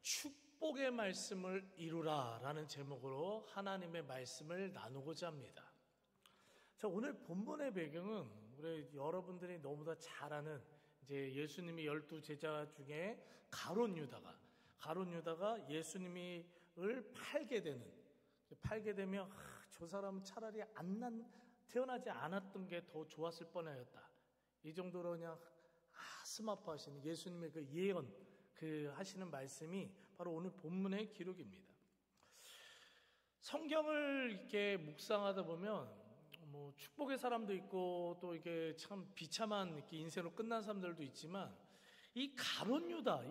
축복의 말씀을 이루라 라는 제목으로 하나님의 말씀을 나누고자 합니다. 자, 오늘 본문의 배경은 우리 여러분들이 너무나 잘 아는 이제 예수님이 12 제자 중에 가룟 유다가 예수님을 팔게 되면 저 사람은 차라리 태어나지 않았던 게 더 좋았을 뻔하였다. 이 정도로 그냥 가슴 아파하시는 예수님의 그 예언 하시는 말씀이 바로 오늘 본문의 기록입니다. 성경을 이렇게 묵상하다 보면 뭐 축복의 사람도 있고 또 이게 참 비참한 이렇게 인생으로 끝난 사람들도 있지만 이 가룟 유다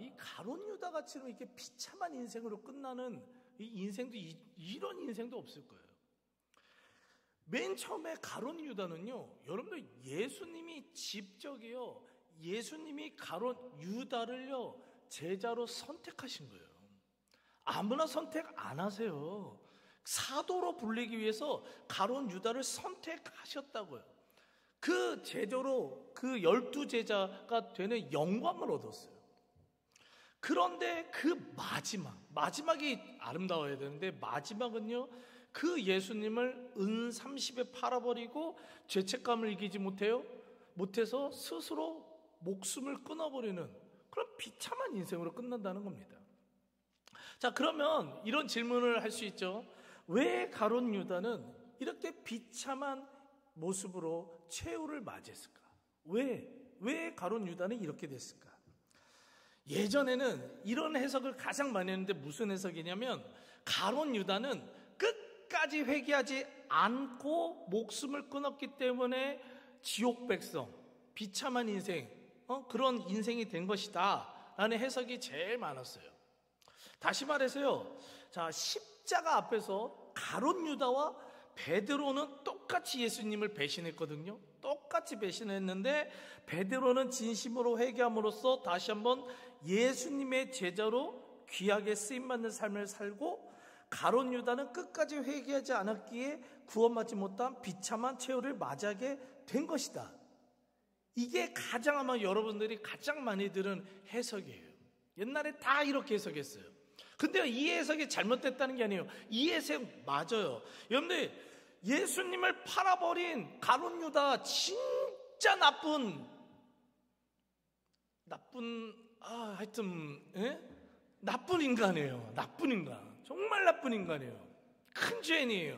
같이 이렇게 비참한 인생으로 끝나는 이 인생도 이런 인생도 없을 거예요. 맨 처음에 가룟 유다는요, 여러분들 예수님이 직접이요, 예수님이 가룟 유다를요 제자로 선택하신 거예요. 아무나 선택 안 하세요. 사도로 불리기 위해서 가룟 유다를 선택하셨다고요. 그 제자로 그 12 제자가 되는 영광을 얻었어요. 그런데 그 마지막이 아름다워야 되는데 마지막은요, 그 예수님을 은 30에 팔아버리고 죄책감을 이기지 못해서 스스로 목숨을 끊어버리는 그런 비참한 인생으로 끝난다는 겁니다. 자, 그러면 이런 질문을 할 수 있죠. 왜 가룟 유다는 이렇게 비참한 모습으로 최후를 맞이했을까? 왜 가룟 유다는 이렇게 됐을까? 예전에는 이런 해석을 가장 많이 했는데 무슨 해석이냐면 가룟 유다는 끝까지 회개하지 않고 목숨을 끊었기 때문에 지옥 백성, 비참한 인생, 그런 인생이 된 것이다 라는 해석이 제일 많았어요. 다시 말해서요, 자, 십자가 앞에서 가룟 유다와 베드로는 똑같이 예수님을 배신했거든요. 똑같이 배신했는데 베드로는 진심으로 회개함으로써 다시 한번 예수님의 제자로 귀하게 쓰임받는 삶을 살고, 가룟 유다는 끝까지 회개하지 않았기에 구원받지 못한 비참한 최후를 맞이하게 된 것이다. 이게 가장 아마 여러분들이 가장 많이 들은 해석이에요. 옛날에 다 이렇게 해석했어요. 근데 이 해석이 잘못됐다는 게 아니에요. 이 해석 맞아요. 여러분들, 예수님을 팔아버린 가룟 유다 진짜 나쁜 인간이에요. 나쁜 인간. 정말 나쁜 인간이에요. 큰 죄인이에요.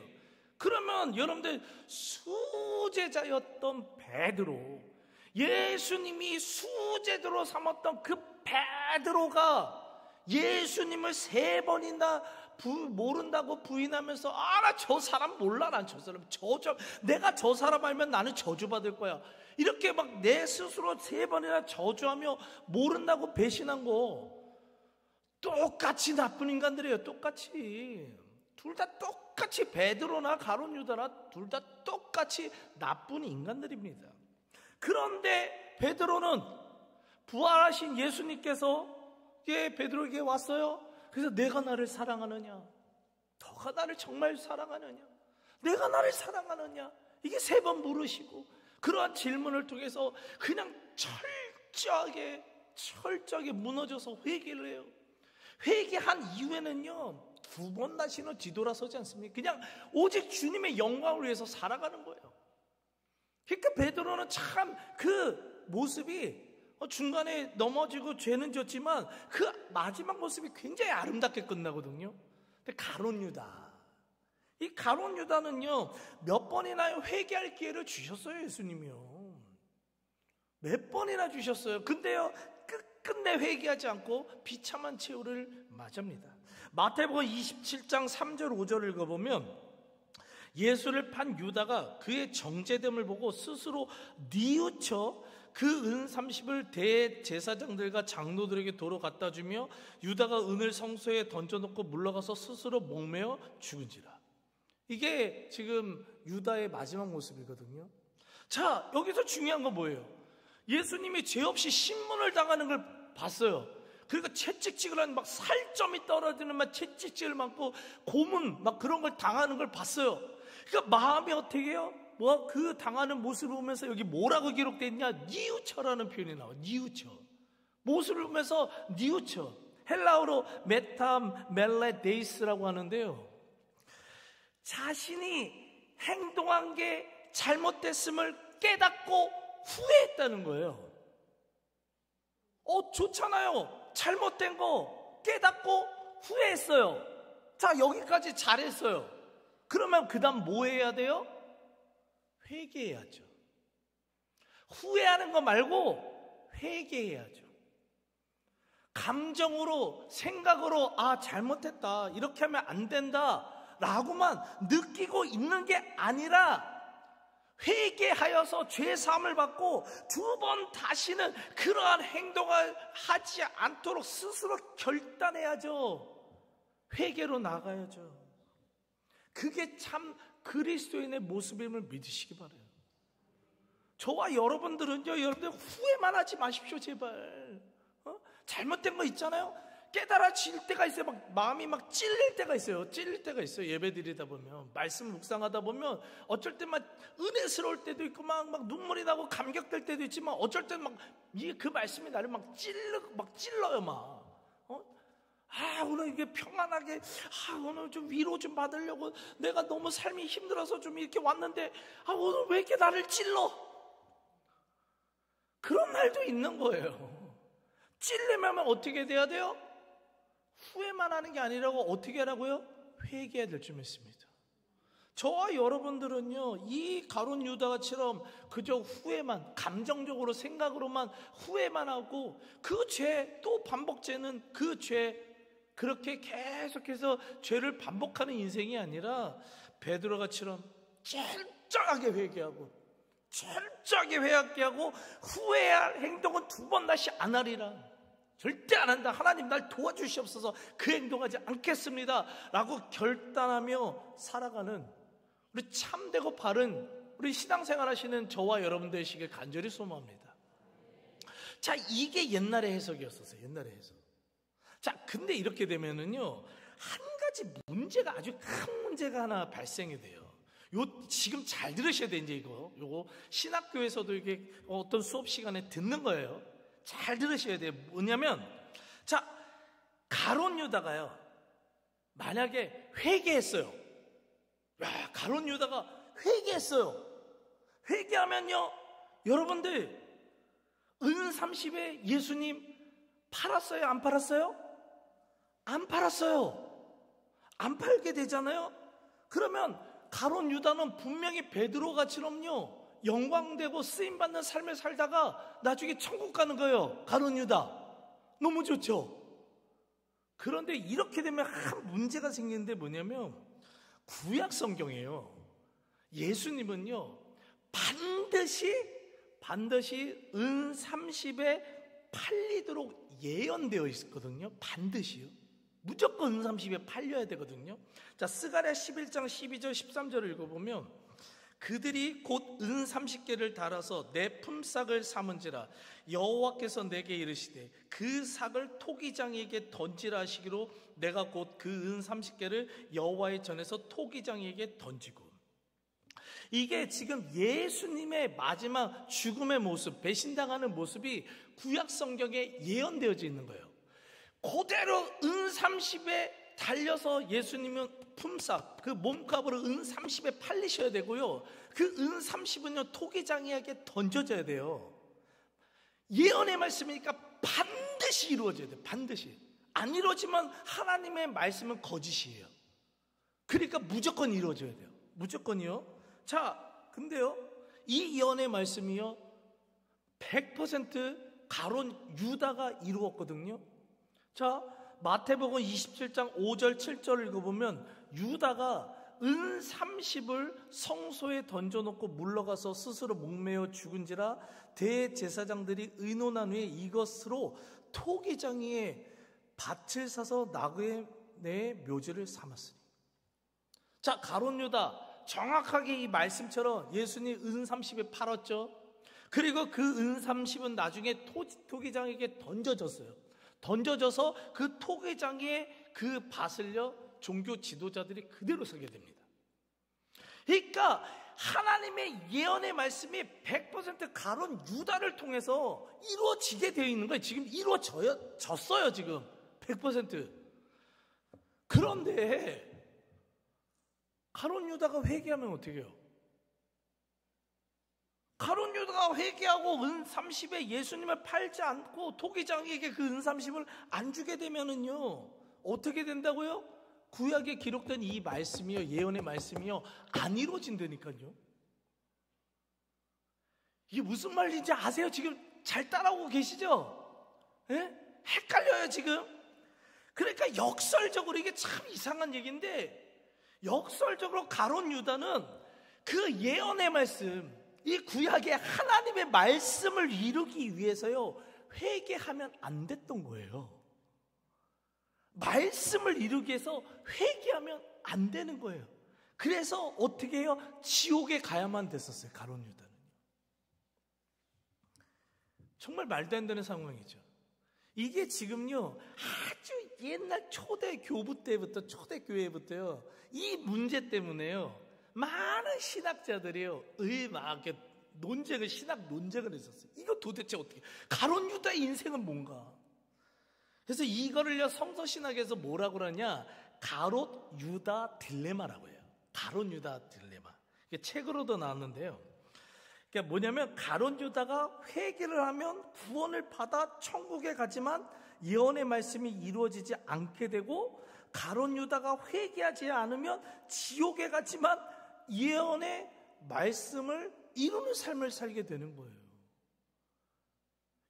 그러면 여러분들, 수제자였던 베드로, 예수님이 수제자로 삼았던 그 베드로가 예수님을 3번이나 모른다고 부인하면서, 나 저 사람 몰라, 난 저 사람 내가 저 사람 알면 나는 저주받을 거야, 이렇게 막 내 스스로 3번이나 저주하며 모른다고 배신한 거, 똑같이 나쁜 인간들이에요. 똑같이. 둘 다 똑같이, 베드로나 가룟 유다나 둘 다 똑같이 나쁜 인간들입니다. 그런데 베드로는 부활하신 예수님께서 베드로에게 왔어요. 그래서 내가 나를 사랑하느냐, 너가 나를 정말 사랑하느냐, 내가 나를 사랑하느냐, 이게 3번 물으시고, 그러한 질문을 통해서 그냥 철저하게 무너져서 회개를 해요. 회개한 이후에는요, 2번 다시는 뒤돌아서지 않습니까? 그냥 오직 주님의 영광을 위해서 살아가는 거예요. 그러니까 베드로는 참 그 모습이 중간에 넘어지고 죄는 졌지만 그 마지막 모습이 굉장히 아름답게 끝나거든요. 근데 이 가룟 유다는요, 몇 번이나 회개할 기회를 주셨어요. 예수님이요. 몇 번이나 주셨어요. 근데요, 끝내 회개하지 않고 비참한 최후를 맞이합니다. 마태복음 27장 3절 5절을 읽어보면, 예수를 판 유다가 그의 정죄됨을 보고 스스로 뉘우쳐 그 은 30을 대제사장들과 장로들에게 도로 갖다 주며 유다가 은을 성소에 던져놓고 물러가서 스스로 목매어 죽은지라. 이게 지금 유다의 마지막 모습이거든요. 자, 여기서 중요한 건 뭐예요? 예수님이 죄 없이 신문을 당하는 걸 봤어요. 그러니까 채찍질을 하는, 막 살점이 떨어지는 막 채찍질을 맞고 고문 막 그런 걸 당하는 걸 봤어요. 그러니까 마음이 어떻게 해요? 그 당하는 모습을 보면서 여기 뭐라고 기록되어 있냐? 뉘우쳐라는 표현이 나와요. 뉘우쳐. 모습을 보면서 뉘우쳐. 헬라어로 메타멜레데이스라고 하는데요, 자신이 행동한 게 잘못됐음을 깨닫고 후회했다는 거예요. 좋잖아요. 잘못된 거 깨닫고 후회했어요. 자, 여기까지 잘했어요. 그러면 그 다음 뭐 해야 돼요? 회개해야죠. 후회하는 거 말고 회개해야죠. 감정으로, 생각으로 잘못했다, 이렇게 하면 안 된다 라고만 느끼고 있는 게 아니라 회개하여서 죄사함을 받고 두 번 다시는 그러한 행동을 하지 않도록 스스로 결단해야죠. 회개로 나가야죠. 그게 참 그리스도인의 모습임을 믿으시기 바라요. 저와 여러분들은요, 여러분들 후회만 하지 마십시오, 제발. 잘못된 거 있잖아요. 깨달아질 때가 있어요. 마음이 찔릴 때가 있어요. 예배 드리다 보면, 말씀 묵상하다 보면 어쩔 때 은혜스러울 때도 있고 막 눈물이 나고 감격될 때도 있지만, 어쩔 때 그 말씀이 나를 찔러요. 오늘 이게 평안하게, 오늘 좀 위로 좀 받으려고 내가 너무 삶이 힘들어서 좀 이렇게 왔는데, 오늘 왜 이렇게 나를 찔러? 그런 날도 있는 거예요. 찔리면 어떻게 돼야 돼요? 후회만 하는 게 아니라고 어떻게 하라고요? 회개해야 될 줄 믿습니다. 저와 여러분들은요, 이 가룟 유다처럼 그저 후회만, 감정적으로 생각으로만 후회만 하고, 그 죄 또 반복되는 그 죄, 그렇게 계속해서 죄를 반복하는 인생이 아니라 베드로가처럼 철저하게 회개하고 후회할 행동은 두 번 다시 안 하리라. 절대 안 한다. 하나님 날 도와주시옵소서. 그 행동하지 않겠습니다 라고 결단하며 살아가는 우리 참되고 바른 우리 신앙생활 하시는 저와 여러분 되시길 간절히 소망합니다. 자, 이게 옛날의 해석이었었어요. 옛날의 해석. 자, 근데 이렇게 되면은요, 한 가지 문제가, 아주 큰 문제가 하나 발생이 돼요. 지금 잘 들으셔야 돼. 이제 요거 신학교에서도 이게 어떤 수업 시간에 듣는 거예요. 잘 들으셔야 돼요. 뭐냐면, 자, 가룟 유다가요, 만약에 회개했어요. 가룟 유다가 회개했어요. 회개하면요, 여러분들 은 30에 예수님 팔았어요? 안 팔았어요? 안 팔았어요. 안 팔게 되잖아요. 그러면 가룟 유다는 분명히 베드로가처럼요, 영광되고 쓰임받는 삶을 살다가 나중에 천국 가는 거예요. 가룟 유다. 너무 좋죠? 그런데 이렇게 되면 한 문제가 생기는데 뭐냐면, 구약 성경이에요. 예수님은요, 반드시 은 30에 팔리도록 예언되어 있거든요. 반드시요. 무조건 은 30에 팔려야 되거든요. 자, 스가랴 11장 12절 13절을 읽어보면, 그들이 곧 은 30개를 달아서 내 품삯을 삼은지라 여호와께서 내게 이르시되 그 삭을 토기장이에게 던지라 하시기로 내가 곧 그 은 30개를 여호와의 전에서 토기장이에게 던지고. 이게 지금 예수님의 마지막 죽음의 모습, 배신당하는 모습이 구약 성경에 예언되어져 있는 거예요. 그대로 은 30에 달려서 예수님은 품삯, 그 몸값으로 은 30에 팔리셔야 되고요, 그 은 30은요 토기장이에게 던져져야 돼요. 예언의 말씀이니까 반드시 이루어져야 돼요. 반드시. 안 이루어지면 하나님의 말씀은 거짓이에요. 그러니까 무조건 이루어져야 돼요. 무조건이요. 자, 근데요, 이 예언의 말씀이요 100% 가룟 유다가 이루었거든요. 자, 마태복음 27장 5절 7절을 읽어보면, 유다가 은 30을 성소에 던져놓고 물러가서 스스로 목매어 죽은지라 대제사장들이 의논한 후에 이것으로 토기장이에 밭을 사서 나그네 묘지를 삼았으니. 자, 가룟 유다 정확하게 이 말씀처럼 예수님 은 30에 팔았죠. 그리고 그 은 30은 나중에 토기장에게 던져졌어요. 던져져서 그 토기장에 그 밭을요 종교 지도자들이 그대로 서게 됩니다. 그러니까 하나님의 예언의 말씀이 100% 가룟 유다를 통해서 이루어지게 되어 있는 거예요. 지금 이루어졌어요. 지금 100%. 그런데 가룟 유다가 회개하면 어떻게 해요? 가룟 유다가 회개하고 은 30에 예수님을 팔지 않고 토기장에게 그 은 30을 안 주게 되면은요, 어떻게 된다고요? 구약에 기록된 이 말씀이요, 예언의 말씀이요, 안 이루어진다니까요. 이게 무슨 말인지 아세요? 지금 잘 따라오고 계시죠? 예? 헷갈려요 지금. 그러니까 역설적으로 이게 참 이상한 얘기인데, 역설적으로 가룟 유다는 그 예언의 말씀, 이 구약의 하나님의 말씀을 이루기 위해서요, 회개하면 안 됐던 거예요. 말씀을 이루기 위해서 회개하면 안 되는 거예요. 그래서 어떻게 해요? 지옥에 가야만 됐었어요, 가룟 유다는. 정말 말도 안 되는 상황이죠. 이게 지금요, 아주 옛날 초대교부 때부터, 초대교회부터요, 이 문제 때문에요, 많은 신학자들이요, 막 논쟁을, 신학 논쟁을 했었어요. 이거 도대체 어떻게, 가룟 유다의 인생은 뭔가. 그래서 이거를요, 성서신학에서 뭐라고 그러냐, 가롯 유다 딜레마라고 해요. 가롯 유다 딜레마. 이게 책으로도 나왔는데요. 그러니까 뭐냐면, 가룟 유다가 회개를 하면 구원을 받아 천국에 가지만 예언의 말씀이 이루어지지 않게 되고, 가룟 유다가 회개하지 않으면 지옥에 가지만 예언의 말씀을 이루는 삶을 살게 되는 거예요.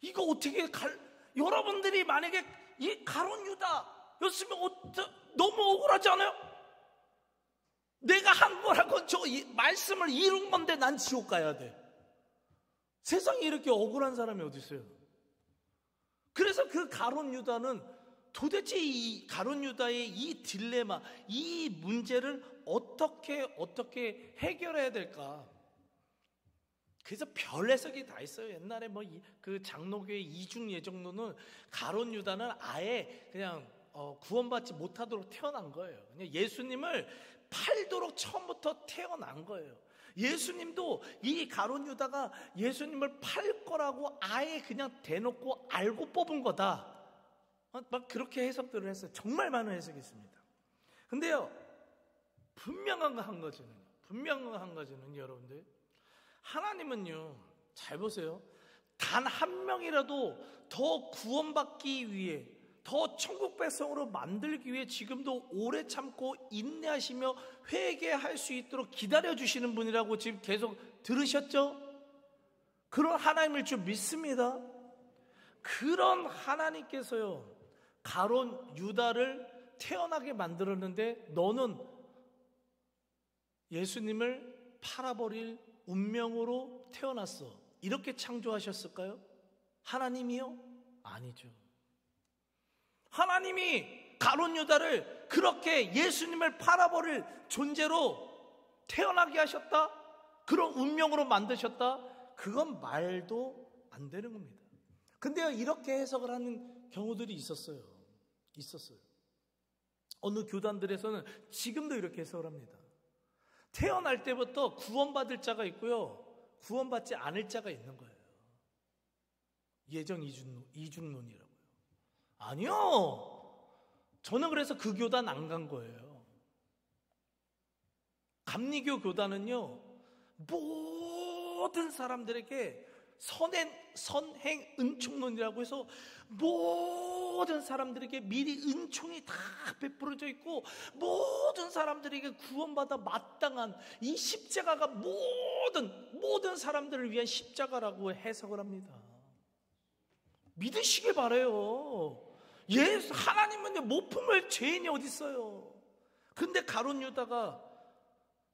이거 어떻게 여러분들이 만약에 이 가룟 유다였으면 너무 억울하지 않아요? 내가 한 거라고 저 말씀을 이룬 건데 난 지옥 가야 돼. 세상에 이렇게 억울한 사람이 어디 있어요? 그래서 그 가룟 유다는 도대체 이 가룟 유다의 이 딜레마, 이 문제를 어떻게 해결해야 될까? 그래서 별 해석이 다 있어요. 옛날에 그 장로교회 이중 예정론은 가룟 유다는 아예 그냥 구원받지 못하도록 태어난 거예요. 그냥 예수님을 팔도록 처음부터 태어난 거예요. 예수님도 이 가룟 유다가 예수님을 팔 거라고 아예 그냥 대놓고 알고 뽑은 거다. 막 그렇게 해석들을 했어요. 정말 많은 해석이 있습니다. 근데요, 분명한 거 한 가지는 여러분들, 하나님은요, 잘 보세요. 단 한 명이라도 더 구원받기 위해, 더 천국 백성으로 만들기 위해 지금도 오래 참고 인내하시며 회개할 수 있도록 기다려주시는 분이라고 지금 계속 들으셨죠? 그런 하나님을 좀 믿습니다. 그런 하나님께서요, 가룟 유다를 태어나게 만들었는데 너는 예수님을 팔아버릴 운명으로 태어났어. 이렇게 창조하셨을까요? 하나님이요? 아니죠. 하나님이 가룟 유다를 그렇게 예수님을 팔아버릴 존재로 태어나게 하셨다? 그런 운명으로 만드셨다? 그건 말도 안 되는 겁니다. 근데요, 이렇게 해석을 하는 경우들이 있었어요. 어느 교단들에서는 지금도 이렇게 해석을 합니다. 태어날 때부터 구원받을 자가 있고요, 구원받지 않을 자가 있는 거예요. 예정 이중론이라고요. 아니요, 저는 그래서 그 교단 안 간 거예요. 감리교 교단은요, 모든 사람들에게 선행 은총론이라고 해서 모든 사람들에게 미리 은총이 다 베풀어져 있고, 모든 사람들에게 구원받아 마땅한 이 십자가가 모든 사람들을 위한 십자가라고 해석을 합니다. 믿으시길 바라요. 하나님은 못 품을 죄인이 어디 있어요. 근데 가룟 유다가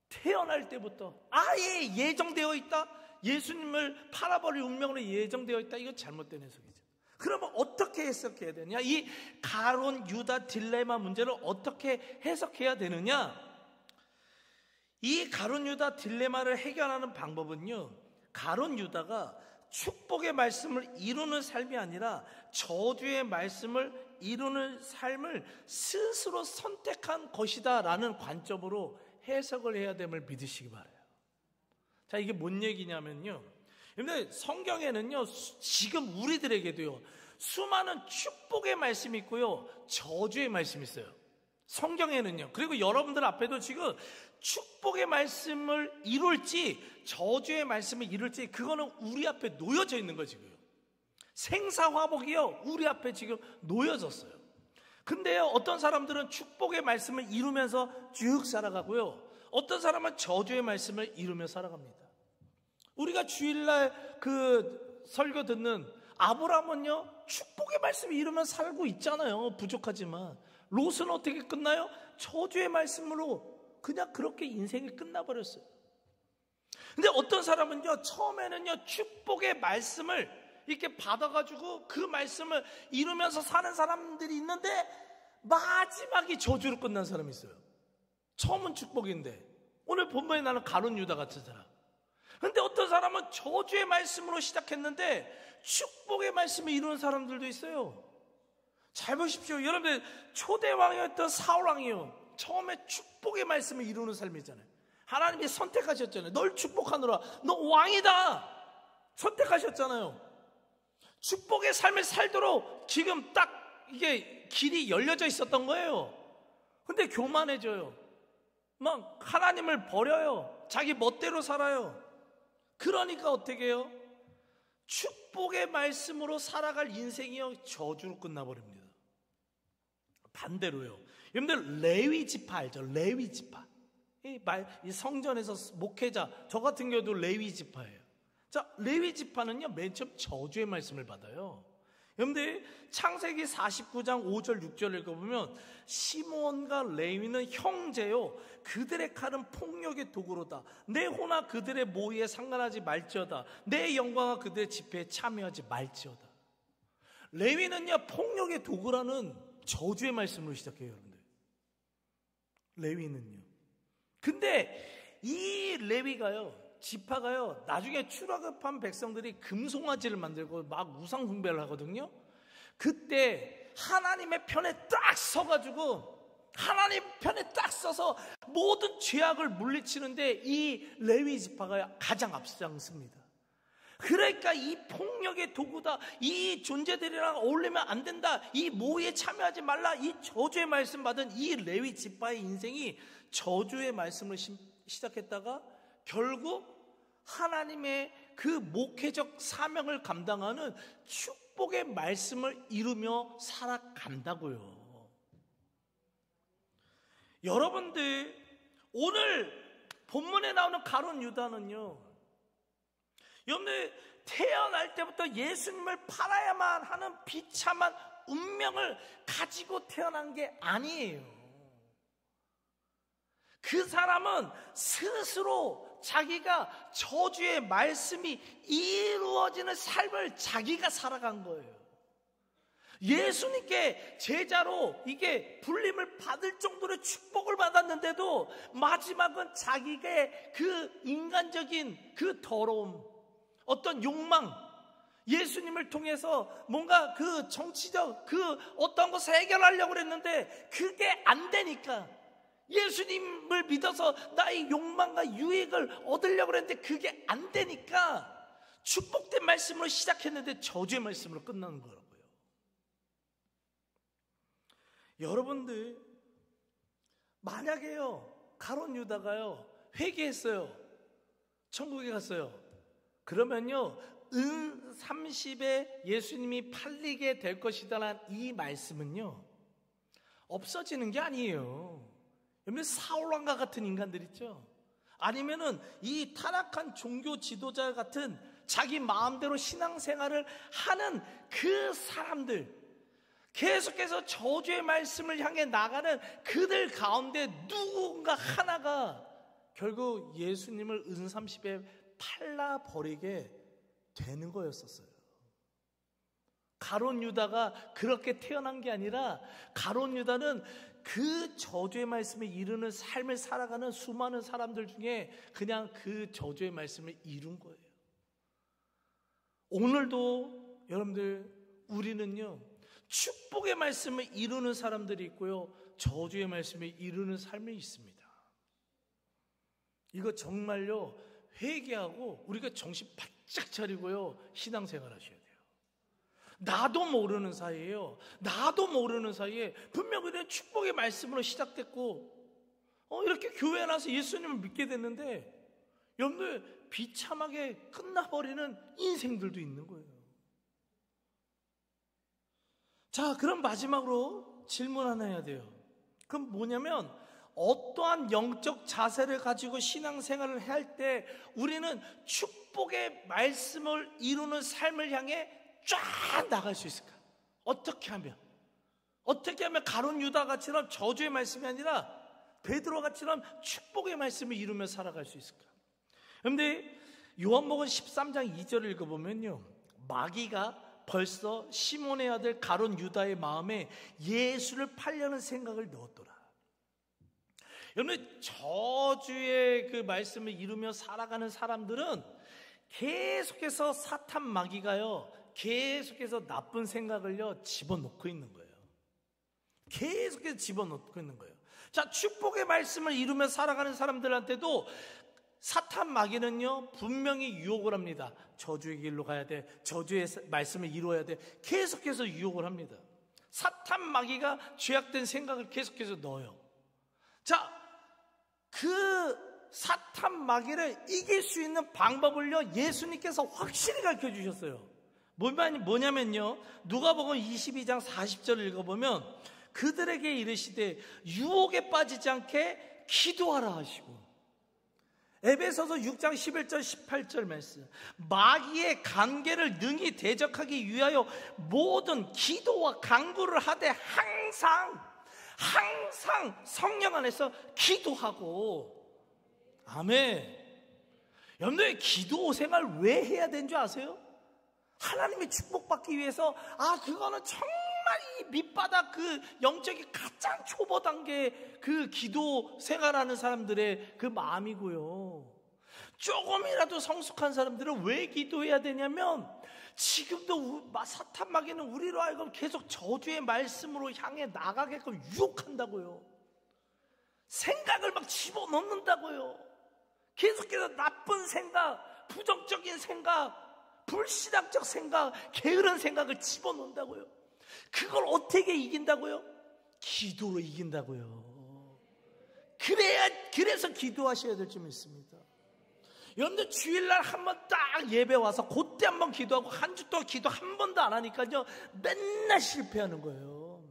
태어날 때부터 아예 예정되어 있다, 예수님을 팔아버릴 운명으로 예정되어 있다, 이거 잘못된 해석이죠. 그러면 어떻게 해석해야 되느냐? 이 가룟 유다 딜레마 문제를 어떻게 해석해야 되느냐? 이 가룟 유다 딜레마를 해결하는 방법은요, 가룟 유다가 축복의 말씀을 이루는 삶이 아니라 저주의 말씀을 이루는 삶을 스스로 선택한 것이다 라는 관점으로 해석을 해야 됨을 믿으시기 바라요. 자, 이게 뭔 얘기냐면요, 근데 성경에는요, 지금 우리들에게도요, 수많은 축복의 말씀이 있고요, 저주의 말씀이 있어요. 성경에는요. 그리고 여러분들 앞에도 지금 축복의 말씀을 이룰지 저주의 말씀을 이룰지 그거는 우리 앞에 놓여져 있는 거예요. 지금 생사화복이요, 우리 앞에 지금 놓여졌어요. 근데요, 어떤 사람들은 축복의 말씀을 이루면서 쭉 살아가고요, 어떤 사람은 저주의 말씀을 이루며 살아갑니다. 우리가 주일날 그 설교 듣는 아브라함은요, 축복의 말씀을 이루며 살고 있잖아요. 부족하지만. 롯은 어떻게 끝나요? 저주의 말씀으로 그냥 그렇게 인생이 끝나버렸어요. 근데 어떤 사람은요, 처음에는요, 축복의 말씀을 이렇게 받아가지고 그 말씀을 이루면서 사는 사람들이 있는데 마지막이 저주로 끝난 사람이 있어요. 처음은 축복인데 오늘 본문에 나는 가룟 유다 같은 사람. 근데 어떤 사람은 저주의 말씀으로 시작했는데 축복의 말씀을 이루는 사람들도 있어요. 잘 보십시오. 여러분들, 초대 왕이었던 사울 왕이요, 처음에 축복의 말씀을 이루는 삶이잖아요. 하나님이 선택하셨잖아요. 널 축복하노라, 너 왕이다 선택하셨잖아요. 축복의 삶을 살도록 지금 딱 이게 길이 열려져 있었던 거예요. 근데 교만해져요. 막 하나님을 버려요. 자기 멋대로 살아요. 그러니까 어떻게 해요? 축복의 말씀으로 살아갈 인생이요, 저주로 끝나버립니다. 반대로요, 여러분들 레위 지파 알죠? 레위 지파. 이 성전에서 목회자, 저 같은 경우도 레위 지파예요. 자, 레위 지파는요, 맨 처음 저주의 말씀을 받아요. 여러분들 창세기 49장 5절 6절을 읽어보면 시므온과 레위는 형제요, 그들의 칼은 폭력의 도구로다. 내 호나 그들의 모의에 상관하지 말지어다. 내 영광과 그들의 집회에 참여하지 말지어다. 레위는요, 폭력의 도구라는 저주의 말씀으로 시작해요. 여러분들, 레위는요. 근데 이 레위가요, 지파가요, 나중에 출애굽한 백성들이 금송아지를 만들고 막 우상 숭배를 하거든요. 그때 하나님의 편에 딱 서가지고 하나님 편에 딱 서서 모든 죄악을 물리치는데 이 레위 지파가 가장 앞장섭니다. 그러니까 이 폭력의 도구다, 이 존재들이랑 어울리면 안 된다, 이 모의에 참여하지 말라, 이 저주의 말씀 받은 이 레위 지파의 인생이 저주의 말씀을 시작했다가 결국 하나님의 그 목회적 사명을 감당하는 축복의 말씀을 이루며 살아간다고요. 여러분들, 오늘 본문에 나오는 가룟 유다는요, 여러분들 태어날 때부터 예수님을 팔아야만 하는 비참한 운명을 가지고 태어난 게 아니에요. 그 사람은 스스로 자기가 저주의 말씀이 이루어지는 삶을 자기가 살아간 거예요. 예수님께 제자로 이게 불림을 받을 정도로 축복을 받았는데도 마지막은 자기의 그 인간적인 그 더러움, 어떤 욕망, 예수님을 통해서 뭔가 그 정치적 그 어떤 것을 해결하려고 했는데 그게 안 되니까, 예수님을 믿어서 나의 욕망과 유익을 얻으려고 했는데 그게 안 되니까 축복된 말씀으로 시작했는데 저주의 말씀으로 끝나는 거라고요. 여러분들, 만약에요, 가룟 유다가요 회개했어요, 천국에 갔어요, 그러면요 은 30에 예수님이 팔리게 될 것이다라는 이 말씀은요 없어지는 게 아니에요. 여러분, 사울왕과 같은 인간들 있죠? 아니면은 이 타락한 종교 지도자 같은 자기 마음대로 신앙생활을 하는 그 사람들, 계속해서 저주의 말씀을 향해 나가는 그들 가운데 누군가 하나가 결국 예수님을 은 30에 팔라버리게 되는 거였었어요. 가룟 유다가 그렇게 태어난 게 아니라 가룟 유다는 그 저주의 말씀을 이루는 삶을 살아가는 수많은 사람들 중에 그냥 그 저주의 말씀을 이룬 거예요. 오늘도 여러분들, 우리는요 축복의 말씀을 이루는 사람들이 있고요, 저주의 말씀을 이루는 삶이 있습니다. 이거 정말요 회개하고 우리가 정신 바짝 차리고요 신앙생활 하셔야 돼요. 나도 모르는 사이에요. 나도 모르는 사이에 분명 그냥 축복의 말씀으로 시작됐고 이렇게 교회에 나서 예수님을 믿게 됐는데 여러분들 비참하게 끝나버리는 인생들도 있는 거예요. 자, 그럼 마지막으로 질문 하나 해야 돼요. 그럼 뭐냐면 어떠한 영적 자세를 가지고 신앙생활을 할 때 우리는 축복의 말씀을 이루는 삶을 향해 쫙 나갈 수 있을까? 어떻게 하면 가룟 유다같이는 저주의 말씀이 아니라 베드로같이는 축복의 말씀을 이루며 살아갈 수 있을까? 그런데 요한복음 13장 2절을 읽어보면요, 마귀가 벌써 시몬의 아들 가룟 유다의 마음에 예수를 팔려는 생각을 넣었더라. 여러분, 저주의 그 말씀을 이루며 살아가는 사람들은 계속해서 사탄 마귀가요, 계속해서 나쁜 생각을요 집어넣고 있는 거예요. 계속해서 집어넣고 있는 거예요. 자, 축복의 말씀을 이루며 살아가는 사람들한테도 사탄 마귀는요 분명히 유혹을 합니다. 저주의 길로 가야 돼, 저주의 말씀을 이루어야 돼, 계속해서 유혹을 합니다. 사탄 마귀가 죄악된 생각을 계속해서 넣어요. 자, 그 사탄 마귀를 이길 수 있는 방법을요 예수님께서 확실히 가르쳐 주셨어요. 뭐냐면요, 누가복음 22장 40절을 읽어보면 그들에게 이르시되 유혹에 빠지지 않게 기도하라 하시고, 에베소서 6장 11절 18절 말씀, 마귀의 관계를 능히 대적하기 위하여 모든 기도와 간구를 하되 항상 성령 안에서 기도하고. 아멘. 여러분들 기도 생활 왜 해야 되는 줄 아세요? 하나님의 축복받기 위해서. 그거는 정말 이 밑바닥 그 영적인 가장 초보 단계 그 기도 생활하는 사람들의 그 마음이고요. 조금이라도 성숙한 사람들은 왜 기도해야 되냐면 지금도 사탄 마귀는 우리로 하여금 계속 저주의 말씀으로 향해 나가게끔 유혹한다고요. 생각을 막 집어넣는다고요. 계속해서 나쁜 생각, 부정적인 생각, 불신앙적 생각, 게으른 생각을 집어넣는다고요. 그걸 어떻게 이긴다고요? 기도로 이긴다고요. 그래서 기도하셔야 될 줄 믿습니다. 여러분들 주일날 한번 딱 예배 와서 그때 한번 기도하고 한 주 동안 기도 한 번도 안 하니까요 맨날 실패하는 거예요.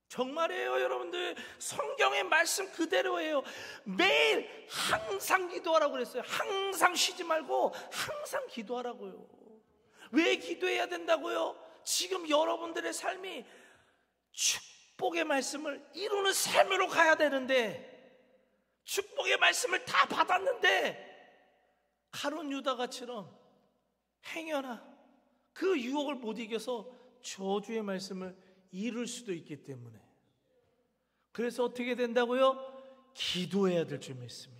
정말이에요. 여러분들 성경의 말씀 그대로예요. 매일 항상 기도하라고 그랬어요. 항상 쉬지 말고 항상 기도하라고요. 왜 기도해야 된다고요? 지금 여러분들의 삶이 축복의 말씀을 이루는 삶으로 가야 되는데, 축복의 말씀을 다 받았는데 가룟 유다가처럼 행여나 그 유혹을 못 이겨서 저주의 말씀을 이룰 수도 있기 때문에, 그래서 어떻게 된다고요? 기도해야 될 줄 믿습니다.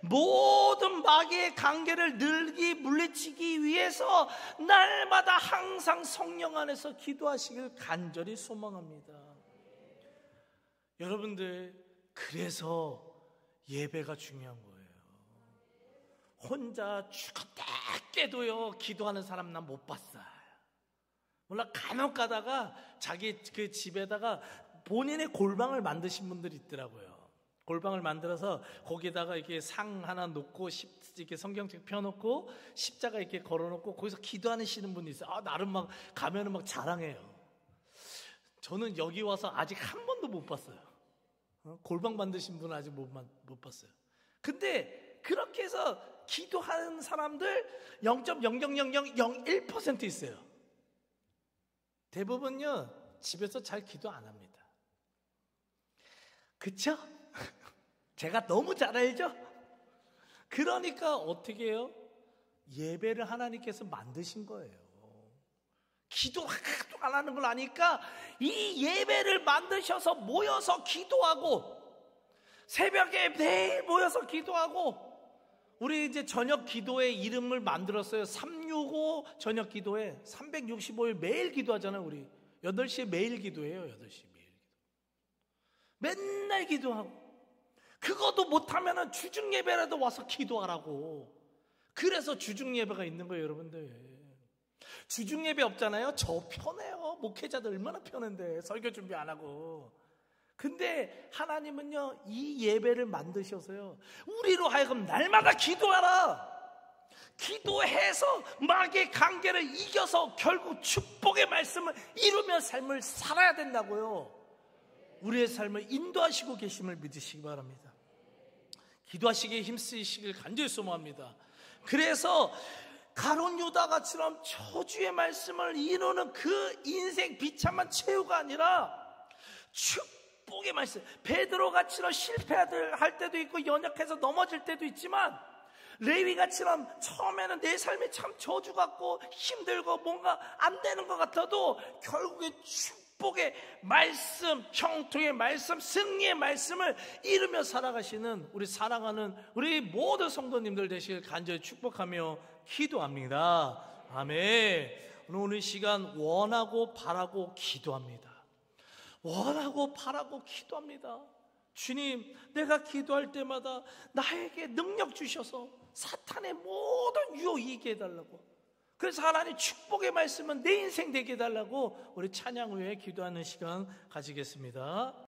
모든 마귀의 관계를 늘기 물리치기 위해서 날마다 항상 성령 안에서 기도하시길 간절히 소망합니다. 여러분들, 그래서 예배가 중요한 거예요. 혼자 죽었다 깨도요 기도하는 사람 난 못 봤어요. 몰라, 간혹 가다가 자기 그 집에다가 본인의 골방을 만드신 분들이 있더라고요. 골방을 만들어서 거기다가 이렇게 상 하나 놓고 이렇게 성경책 펴놓고 십자가 이렇게 걸어놓고 거기서 기도하시는 분이 있어요. 나름 막 가면은 막 자랑해요. 저는 여기 와서 아직 한 번도 못 봤어요. 골방 만드신 분은 아직 못 봤어요. 근데 그렇게 해서 기도하는 사람들 0.00001% 있어요. 대부분요 집에서 잘 기도 안 합니다. 그쵸? 제가 너무 잘 알죠? 그러니까 어떻게 해요? 예배를 하나님께서 만드신 거예요. 기도 하나도 안 하는 걸 아니까 이 예배를 만드셔서 모여서 기도하고, 새벽에 매일 모여서 기도하고, 우리 이제 저녁 기도회 이름을 만들었어요. 365 저녁 기도회. 365일 매일 기도하잖아요. 우리 8시에 매일 기도해요. 8시 매일 기도. 맨날 기도하고, 그것도 못하면 주중 예배라도 와서 기도하라고. 그래서 주중 예배가 있는 거예요, 여러분들. 주중 예배 없잖아요. 저 편해요. 목회자들 얼마나 편한데 설교 준비 안 하고. 근데 하나님은요, 이 예배를 만드셔서요, 우리로 하여금 날마다 기도하라. 기도해서 마귀의 관계를 이겨서 결국 축복의 말씀을 이루며 삶을 살아야 된다고요. 우리의 삶을 인도하시고 계심을 믿으시기 바랍니다. 기도하시기에 힘쓰시길 간절히 소망합니다. 그래서 가룟 유다가처럼 저주의 말씀을 이루는 그 인생 비참한 최후가 아니라 축복의 말씀. 베드로가처럼 실패할 때도 있고 연약해서 넘어질 때도 있지만, 레위가처럼 처음에는 내 삶이 참 저주 같고 힘들고 뭔가 안 되는 것 같아도 결국에 축복의 말씀, 형통의 말씀, 승리의 말씀을 이루며 살아가시는 우리 사랑하는 우리 모든 성도님들 되시길 간절히 축복하며 기도합니다. 아멘. 오늘 시간 원하고 바라고 기도합니다. 원하고 바라고 기도합니다. 주님, 내가 기도할 때마다 나에게 능력 주셔서 사탄의 모든 유혹 이기게 해달라고. 그래서 하나님 축복의 말씀은 내 인생 되게 해달라고 우리 찬양 후에 기도하는 시간 가지겠습니다.